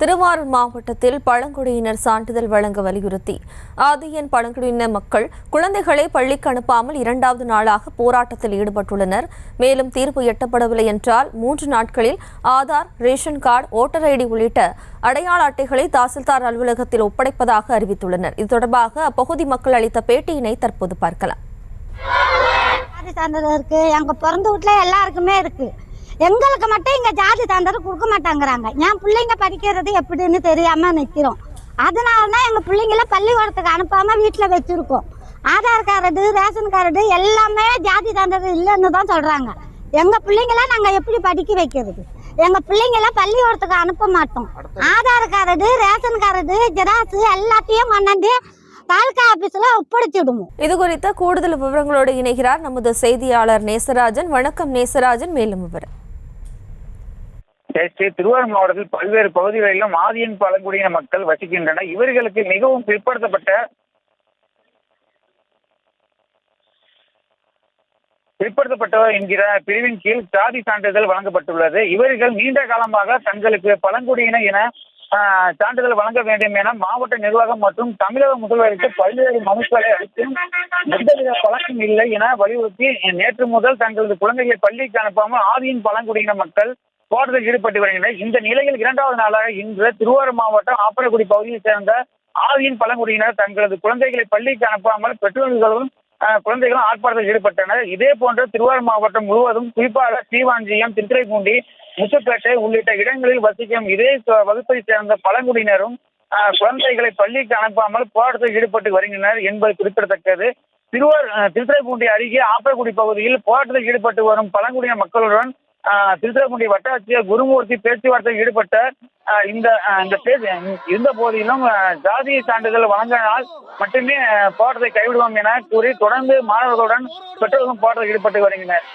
திருவாரூர் மாவட்டத்தில் பழங்குடியினர் சான்றிதழ் வழங்க வலியுறுத்தி ஆதியன் பழங்குடியின மக்கள் குழந்தைகளை பள்ளிக்கு அனுப்பாமல் 2வது நாளாக போராட்டத்தில் ஈடுபட்டுள்ளனர். மேலும் தீர்ப்பு எட்டப்படவில்லை என்றால் 3 நாட்களில் Aadhaar, ration card, voter ID உள்ளிட்ட அடையாள அட்டைகளை தாசில்தார் அலுவலகத்தில் ஒப்படைப்பதாக அறிவித்துள்ளனர். இது தொடர்பாக அப்பகுதி மக்கள் அளித்த பேட்டியினை தற்போது பார்க்கலாம். எங்க பிறந்த வீட்டுல எல்லாருக்குமே இருக்கு. எங்களுக்கு மட்டும் இங்க ஜாதி சான்றிதழ் கொடுக்க மாட்டாங்கிறாங்க. என் பிள்ளைங்க படிக்கிறது எப்படின்னு தெரியாம நிக்கிறோம். அதனாலதான் எங்க பிள்ளைங்கள பள்ளிக்கூடத்துக்கு அனுப்பாம வீட்டுல வச்சிருக்கோம். ஆதார் கார்டு, ரேஷன் கார்டு எல்லாமே ஜாதி சான்றிதழ் இல்லைன்னு தான் சொல்றாங்க. எங்க பிள்ளைங்கள நாங்க எப்படி படிக்க வைக்கிறது? எங்க பிள்ளைங்கள பள்ளிக்கூடத்துக்கு அனுப்ப மாட்டோம். Aadhaar card, ration card, xerox எல்லாத்தையும் கொண்டாந்து தாலுகா ஆபீஸ்ல ஒப்படைச்சிடுவோம். இது குறித்த கூடுதல் விவரங்களோடு இணைகிறார் நமது செய்தியாளர் நேசராஜன். வணக்கம் நேசராஜன், மேலும் விவரம். திருவாரூர் மாவட்டத்தில் பல்வேறு பகுதிகளிலும் ஆதியன் பழங்குடியின மக்கள் வசிக்கின்றனர். இவர்களுக்கு மிகவும் பிற்படுத்தப்பட்டவர் என்கிற பிரிவின் கீழ் சாதி சான்றிதழ் வழங்கப்பட்டுள்ளது. இவர்கள் நீண்ட காலமாக தங்களுக்கு பழங்குடியின என சான்றிதழ் வழங்க வேண்டும் என மாவட்ட நிர்வாகம் மற்றும் தமிழக முதல்வருக்கு பல்வேறு மனுக்களை அளித்தும் எந்தவித பழக்கம் இல்லை என வலியுறுத்தி நேற்று முதல் தங்களது குழந்தைகளை பள்ளிக்கு அனுப்பாமல் ஆதியின் பழங்குடியின மக்கள் போராட்டத்தில் ஈடுபட்டு வருகின்றனர். இந்த நிலையில் 2வது நாளாக இன்று திருவாரூர் மாவட்டம் ஆப்பரக்குடி பகுதியைச் சேர்ந்த ஆதியின் பழங்குடியினர் தங்களது குழந்தைகளை பள்ளிக்கு அனுப்பாமல் பெற்றோர்களும் குழந்தைகளும் ஆர்ப்பாட்டத்தில் ஈடுபட்டனர். இதே போன்று திருவாரூர் மாவட்டம் முழுவதும் குறிப்பாக ஸ்ரீவாஞ்சியம், திருத்துறைப்பூண்டி, முத்துப்பேட்டை உள்ளிட்ட இடங்களில் வசிக்கும் இதே வகுப்பை சேர்ந்த பழங்குடியினரும் குழந்தைகளை பள்ளிக்கு அனுப்பாமல் போராட்டத்தில் ஈடுபட்டு வருகின்றனர் என்பது குறிப்பிடத்தக்கது. திருத்துறைப்பூண்டி அருகே ஆப்பரக்குடி பகுதியில் போராட்டத்தில் ஈடுபட்டு வரும் பழங்குடியின மக்களுடன் திருத்துறைப்பூண்டி வட்டாட்சியர் குருமூர்த்தி பேச்சுவார்த்தையில் ஈடுபட்ட இருந்த போதிலும் ஜாதிய சான்றிதழ் வழங்கினால் மட்டுமே போராட்டத்தை கைவிடுவோம் என கூறி தொடர்ந்து மாணவர்களுடன் பெற்றோர்களும் போராட்டத்தில் ஈடுபட்டு வருகின்றனர்.